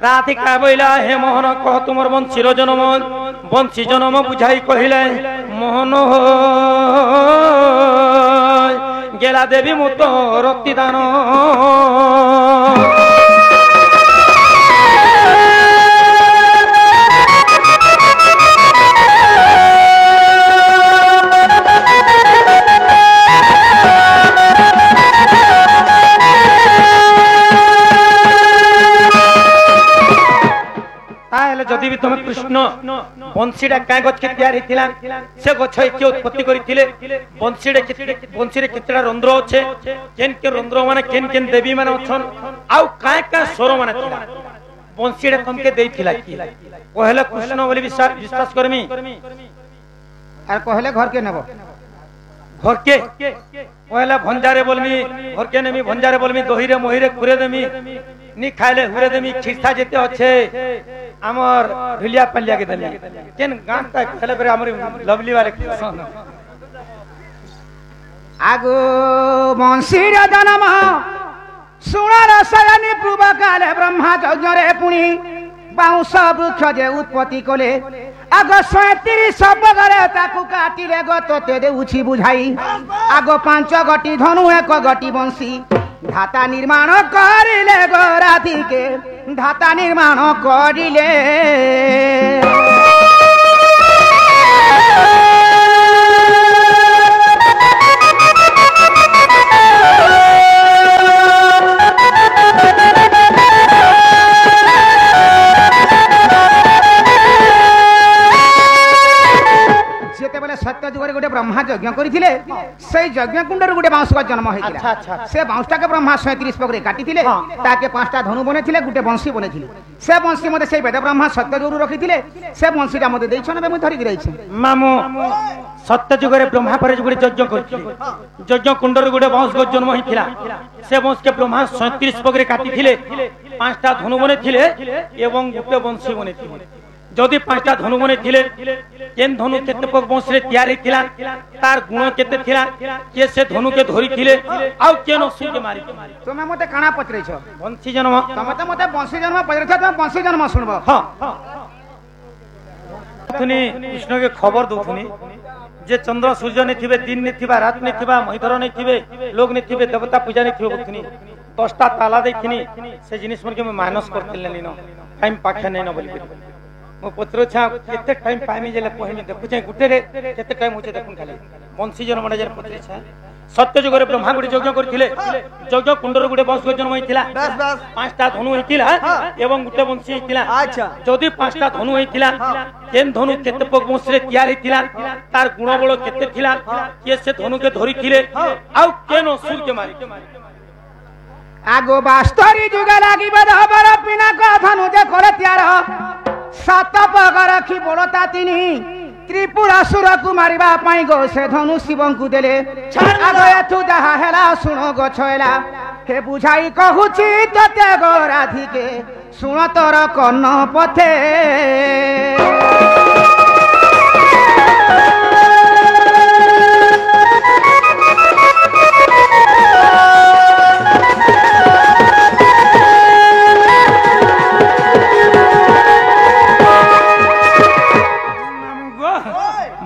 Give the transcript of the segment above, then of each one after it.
राधिका बोला हे मोहन कह तुमर बंशीर जन्म बंशी जन्म बुझाई कहले मोहन गेला देवी मुत रक्तिदान जदि भी तुम कृष्ण बंशीटा क्या गछ के तैयार होता से गछ किए उत्पत्ति करते बंशी केतटा रंध्र अच्छे केन के रंध्र मान केन केन देवी मान अच्छन आउ क्या क्या स्वर मान बंशीटा तुमके कहले कृष्ण बोली विश्वास करमी कहले घर के नेब घर के कहला भंजारे बोलमी घर के नेमी भंजारे बोलमी दही रे मोही रे खुरे देमी नी खाइले हुरे देमी खिस्ता जेते अच्छे आमर ढुलिया पलिया के देमी केन गान का खेले बेरे हमर लवली वाले आगो बंशीर जन्म सुणार सयनी पूर्व काले ब्रह्मा यज्ञ रे पुणी बाउंस वृक्ष जे उत्पत्ति कले आग 37 बगरे ताकू काटिले गते देउछि बुझाई आग 5 गटी धनु 1 गटी बंशी धाता निर्माण करिले गो राधिके धाता निर्माण करिले सत्य जुग गोटे ब्रह्मा यज्ञ करथिले से यज्ञ कुंड गोटे बाउंस का जन्म होइतिला से बाउंसटा के ब्रह्मा 37 पगरे काटिथिले ताके 5टा धनु बनेथिले गोटे बंशी बनेथिले से बंशी मते से वेद ब्रह्मा सत्य जुग रखिथिले से बंशीटा मते दैछन बे मु धरि गिरै छै मामू सत्य जुग रे ब्रह्मा पर गोटे यज्ञ करथिले यज्ञ कुंड रे गोटे बाउंस का जन्म होइतिला से बाउंस के ब्रह्मा 37 पगरे काटिथिले 5टा धनु बनेथिले एवं गोटे बंशी बनेथिले जदि 5टा धनु बने थिले केन धनु केते पग बंशरे तैयार हिथिला तार गुण केते थिला के से धनु के धरि थिले आउ केन असुर के मारी तुमे मते काना पचरै छ बंशी जन्म तमे मते बंशी जन्म पचरै छ तुमे बंशी जन्म सुनबो हां तुनी कृष्ण के खबर दोथुनी जे चंद्र सूर्य ने थिबे दिन ने थिबा रात ने थिबा महिधर ने थिबे लोग ने थिबे देवता पूजा ने थिबे बथुनी 10टा ताला देखिनी से जिनिस मन के माइनस करतिल लेनी न टाइम पाखे नै न बोली मो पत्र छा केते टाइम पाइमी जेले कहमी देखु छै गुटे रे केते टाइम होचे देखुन खाली बंशी जन्म मने जे पत्र छा सत्य जुग रे ब्रह्मा गुडी यज्ञ करथिले यज्ञ कुंडर गुडे बंश जन्म होइतिला बस 5टा धनु होइतिला एवं गुटे बंशी होइतिला अच्छा जदि 5टा धनु होइतिला केन धनु केते पग बंश रे तैयार होइतिला तार गुण बळ केते थिला के से धनु के धरि थिले आउ केन असुर के मारी आगो बास्तरी जुग लागी बदबर पिना का धनु जे करे तैयार 7 पग रखी बड़ता तिनी त्रिपुरासुर को मारिबा पाई गो से धनु शिवं को देले आगो एथु जहा हेला सुनो गो छयला हे बुझाई कहूची तते गो राधिके सुन तोर कन्न पथे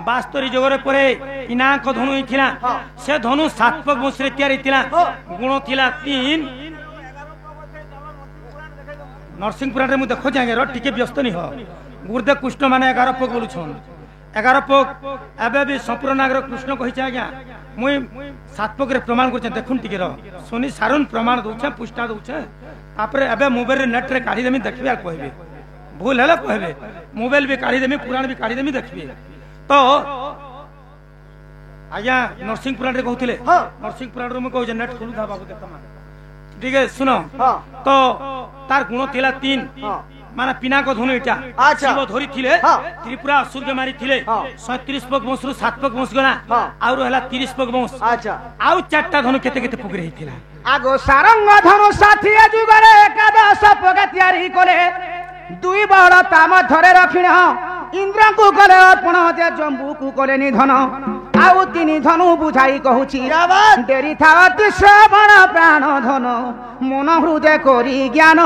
बास्तरी जगरे परे इनाक धनु हिथिला से धनु 7 पग बंशरे तैयार हिथिला गुण थिला 3 नरसिंहपुर रे मु देखो जागे र टिके व्यस्त नि हो गुरुदेव कृष्ण माने 11 पग बोलु छन 11 पग एबे भी संपूर्णागर कृष्ण कहि छै आज्ञा मुई 7 पग रे प्रमाण कर छै देखुन टिके र सुनी सारुन प्रमाण दउ छै पुष्टा दउ छै तापर एबे मोबाइल रे नेट रे काढी देमी देखबे आ कहबे भूल हला कहबे मोबाइल भी काढी देमी पुराण भी काढी देमी देखबे तो आज्ञा नरसिंहपुर रे कहउथिले नरसिंहपुर रे मु कहउ जे नेट खोलु था बाबू देखमा ठीक है सुनो तो तार गुण थिला 3 माने पिना को धनु इटा शिव धरि थिले त्रिपुरा असुर के मारी थिले 37 पग वंश रु 7 पग वंश गला आउर हला 30 पग वंश अच्छा आउ 4टा धनु केते केते पुगरे हिथिला आगो सारंग धनु साथी जुगरे एकादश पग तैयारी करे 2 बड़ ताम धरे रखिण इंद्र को कले अर्पण जे जम्बू को कले निधन आउ 3 धनु बुझाई कहूची डेरी थावती श्रवण प्राण धन मन हृदय करी ज्ञान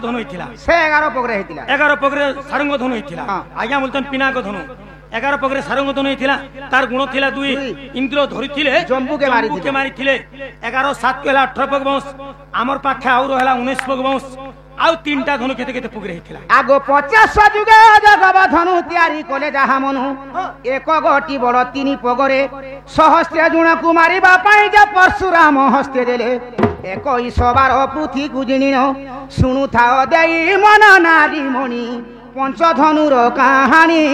ধনু হইছিলা সে 11 পগরে হইতিলা 11 পগরে সারঙ্গ ধনু হইছিলা আজ্ঞা বলতেন পিনাক ধনু 11 পগরে সারঙ্গ ধনু হইছিলা তার গুণ থিলা 2 ইন্দ্র ধরিଥିଲେ জম্বুকে মারিଥିଲେ 11 7 হেলা 18 পগ বংশ আমর পাখে আউর হেলা 19 পগ বংশ আউ তিনটা ধনু কেতে কেতে পগরে হইছিলা আগো 50 যুগে জগব ধনু তৈয়ারি কলে যাহা মনু এক গটি বড় 3 পগরে সহস্র জুণকু মারিবা পাই যে পরশুরাম হস্তে দেলে 21 বার পৃথি গুজিনিন শুণু থাও দেই মন নারী মণি পঞ্চধনুর কাহানী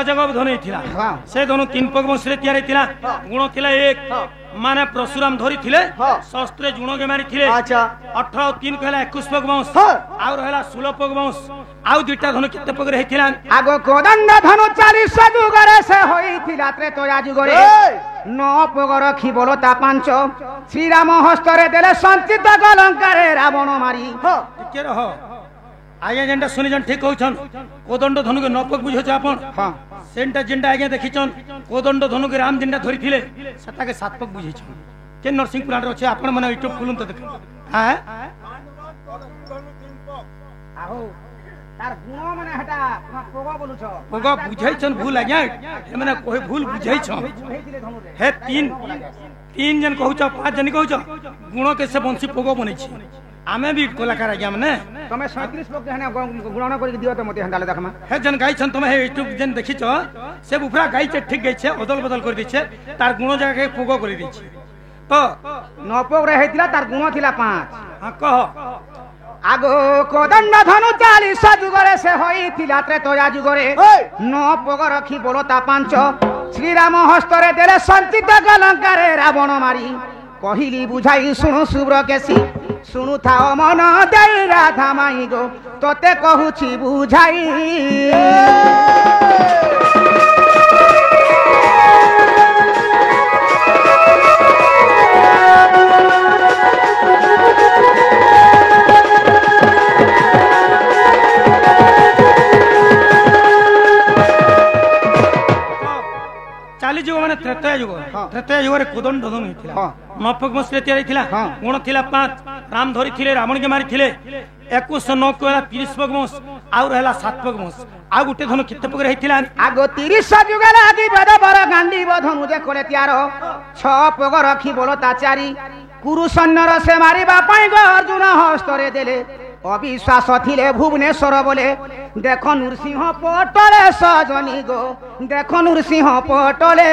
अजगब धनु थिला से धनु 3 पग बंश रे तैयारी थिला गुण थिला 1 माने परशुराम धरी थिले शस्त्र जुण के मारी थिले अच्छा 18 और 3 कहला 21 पग बंश और हला 16 पग बंश आउ दुटा धनु केते पग रे थिला आगो कोदंड धनु 40 जुगरे से होई थिला त्रेतया जुगरे 9 पग रखी बोलो ता 5 श्री राम हस्तरे देले संचित गलंकारे रावण मारी के रहो आगे जेंटा सुनी जन ठीक कहछन कोदंड धनु के नपक बुझो अपन हां सेंटा जेंटा आगे देखिछन कोदंड धनु के राम जेंटा धरि थिले सता के सात पक बुझिछन के नरसिंहपुर रे अछि आपण माने यूट्यूब खुलुन त देख हां आहो तार गुण माने हटा पोगा बोलुछ पोगा बुझाइछन भूल आज्ञा ए माने कोई भूल बुझाइछन हे तीन जन कहउछ 5 जन कहउछ गुण के से बंसी पोगो बनै छी आमे भी कलाकार आज्ञा माने तमे 37 पग हने गुणन करि दियो त मते हंडाले देखमा हे जन गाइछन तमे हे यूट्यूब जन देखिछ से उफरा गाइछे ठीक गाइछे अदल बदल कर दिछे तार गुण जगह के पोगो कर दिछे तो 9 पग रे हेतिला तार गुण थिला 5 हां कह आगो कोदंड धनु 40 जुगरे से होई थिला त्रेतया जुगरे 9 पग रखी बोलो ता 5 श्री राम हस्तरे देले संचित गलंकारे रावण मारी कहिली बुझाई सुनु सुब्र केसी सुनु थाओ मन देई राधा माई गो तोते कहूची बुझाई चाली जुग माने त्रेतया जुग रे कोदंड धनु हिथिला नपक बंशरे तैयारी थिला गुण थिला 5 राम धरी थिले रावण के मारी थिले 2109 को 30 पग बंश आउर हला 7 पग बंश आ गुटे धनु केते पग रे हिथिला आगो 30 जुग लागी बेद बर गांडी धनु जे कोले तैयार 6 पग रखी बोलो ता 4 कुरु सन्नर से मारिबा पाई गो अर्जुन हस्तरे देले अविश्वास थिले भुवनेश्वर बोले देखो नृसिंह पटले सजनी गो देखो नृसिंह पटले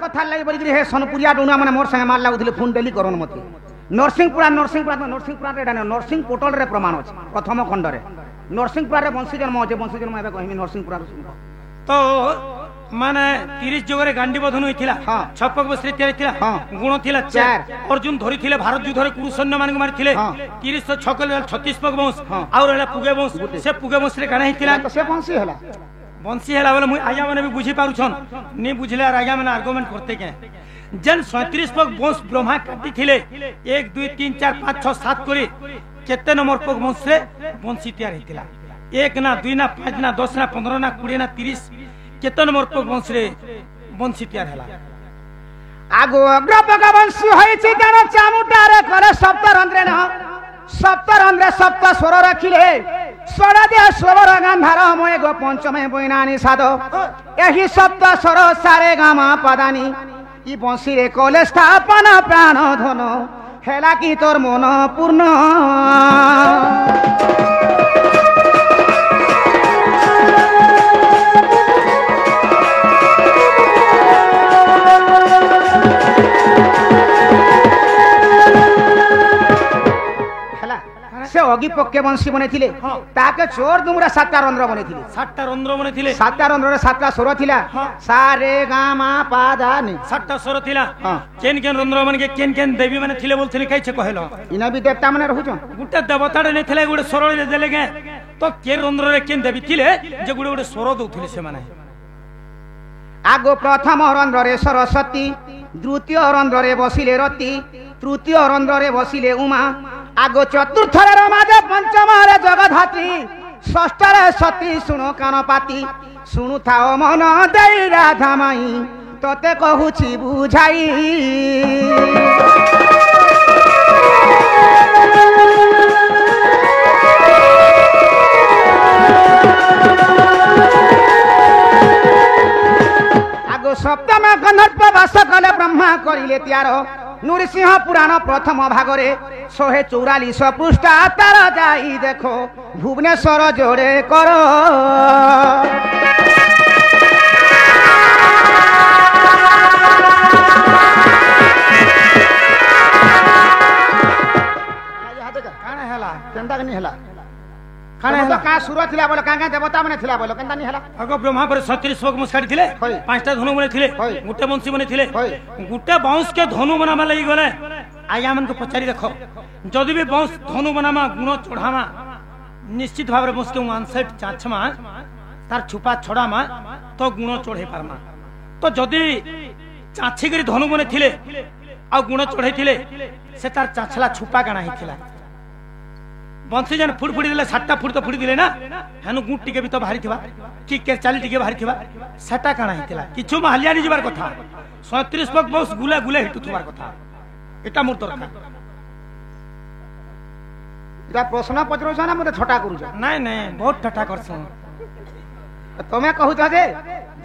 कथा लगे बोली हे सोनपुरिया डुना माने मोर संगे मार लागुथिले फोन डेली करन मते नरसिंहपुर रे नरसिंह पोर्टल रे प्रमाण अछि प्रथम खंड रे नरसिंहपुर रे वंशी जन्म अछि वंशी जन्म एबे कहिमी नरसिंहपुर तो माने 30 जगरे गांडी बधनु हिथिला छपक बसरे तैयारी थिला गुण थिला 4 अर्जुन धरि थिले भारत युद्ध रे कुरु सैन्य मान मारि थिले 30 छकल 36 पग वंश और हला पुगे वंश से पुगे वंश रे काना हिथिला से वंशी हला बोले मुई आज्ञा माने भी बुझी पारु छन नी बुझले आज्ञा माने आर्गुमेंट करते के जन 37 पग वंश ब्रह्मा काटी थिले 1 2 3 4 5 6 7 करी केते नंबर पग वंश रे वंशी तैयार हिथिला 1 ना 2 ना 5 ना 10 ना 15 ना 20 ना 30 केते नंबर पग वंश रे वंशी तैयार हला आगो अग्रपग वंशी होई छि जन चामुटा रे करे सप्तरंध्रे सप्त स्वर रखिले स्वर दे स्वर गांधार मय गो पंचमे बैनानी साध एही सप्त स्वर सारे गामा पदानी ई बंशी रे कले स्थापन प्राण धन हेला की तोर मन पूर्ण से অগি পক্ষে বংশী বনেছিলে তাকে চোর দুমরা সাতটা রন্ধ্র বনেছিলে 7টা রন্ধ্র বনেছিলে 7টা রন্ধ্রে 7টা স্বর ଥିଲା সা রে গা মা পা ধা নি 7টা স্বর ଥିଲା কেন কেন রন্ধ্র মানে কেন কেন দেবী মানে ଥିଲେ বলছিলি কাইছে কহেল ইনা বি দেবতা মানে রহুছন গুটে দেবতাড়ে নেই ଥିଲେ গুটে স্বর দেলে গে তো কে রন্ধ্ରରେ কেন দেবী ଥିଲେ যে গুটে গুটে স্বর দউଥିଲେ ସେମାନେ আগ প্রথম রন্ধ্রে সরস্বতী দ্বিতীয় রন্ধ্রে বসিলে রতি তৃতীয় রন্ধ্রে বসিলে উমা আগ চতুর্থরে রমা পঞ্চমরে জগধাত্রী ষষ্ঠরে সতী শুণ কানপাতি শুণু থাও মন দেই রাধা মাই তোতে কহুছি বুঝাই আগ সপ্তম গন্ধর্ব বাস কলে ব্রহ্মা করিলে ত্যার নৃসিংহ পুরাণ প্রথম ভাগরে 144 পৃষ্ঠা তার যাই দেখো ভুবনেশ্বর জোড়ে কর কাଣା হেলা কেনতা নি হেলা কাଣା কানা হেলা কা সুর থিলা বলে কা কা দেবতা মানে থিলা বলে কেনতা নি হেলা আগ ব্রহ্মা পরে 36 পগ মুছাড়ি ଥିଲେ হয়। 5টা ধনু বনে ଥିଲେ হয়। গুটে বଂଶୀ বনে ଥିଲେ হয়। গুটে বাউंस के धनु बनामा लई गले आया मन को पचारी देखो जदि भी बाउंस धनु बनामा गुण चढ़ामा निश्चित भाव रे बंस के अनसेट चाछमा तार छुपा छड़ामा तो गुण चढ़े पारमा तो जदि चाछी करी धनु बने थिले आ गुण चढ़े थिले से तार चाछला छुपा काना ही थिला बंसी जन फुड़ फुड़ी दिले 7टा फुड़ तो फुड़ी दिले ना हेनु गुट टिके भी तो भारी थिबा कि के चाली टिके भारी थिबा सेटा काना ही थिला किछु महलिया नि जिबार कथा 37 पग बस गुला गुला हिटु थुबार कथा एटा मोर दरकार এটা প্রশ্ন পচরছ না মতে ছটা করুছ नहीं नहीं बहुत ठट्टा करछन তুমি কহুছ যে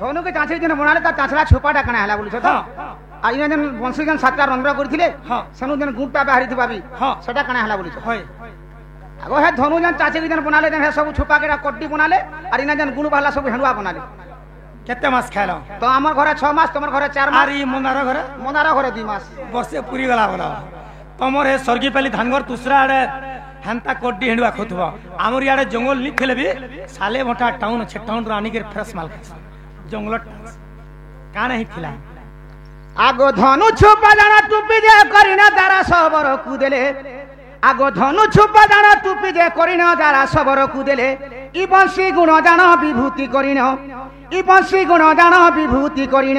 ধনুকে চাঁচি দিন বনালে তার চাঁচলা ছোপাটা কানা হেলা বলছ তো আর ইনা যেন বংশী যেন 7টা রন্ধ্র করিছিলে সেনু যেন গুটটা বাহারি থিবাবি সেটা কানা হেলা বলছ হয় আগো হে ধনু যেন চাঁচি যেন বনালে যেন হে সব ছোপা কেটা কড্ডি বনালে আর ইনা যেন গুণ বালা সব হেঁড়ুয়া বনালে केते मास खाइल তো আমার ঘরে 6 মাস তোমার ঘরে 4 মাস আর ই মনার ঘরে মনার ঘরে 2 মাস बर्षे पूरी गला बोला तमर हे स्वर्गी पाली धानगर दूसरा आड़े हेंता कोड्डी हेंडुआ खोथब आमर याडे जंगल नि खेले भी साले मोटा टाउन छे टाउन रो आनी के फ्रेश माल खास जंगल का नहीं थिला আগো ধনু ছোপা জানা টুপি যে করিনা তারা সবর কুদেলে আগো ধনু ছোপা জানা টুপি যে করিনা তারা সবর কুদেলে ই বংশী গুণ জানা বিভূতি করিন ই বংশী গুণ জানা বিভূতি করিন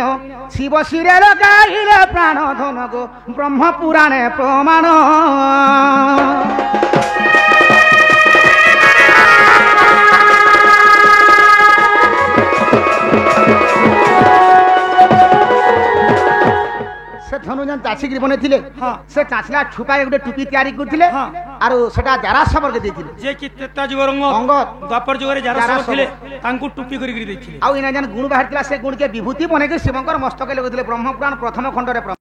শিব শিরে লগাইলে প্রাণ ধন গো ব্রহ্ম পুরাণে প্রমাণ से धनु जन चाची के बने थिले से चाचला छुपाए गोटे टुपी तैयारी करथिले आरो सेटा जारा सबर के देथिले जे कि तेता जुगरंग अंगद द्वापर जुगरे जारा सब थिले तांकु टुपी करी करी देथिले आउ इना जन गुण बाहर थिला से गुण के विभूति बने के शिवंकर मस्तके लगथिले ब्रह्म पुराण प्रथम खंड रे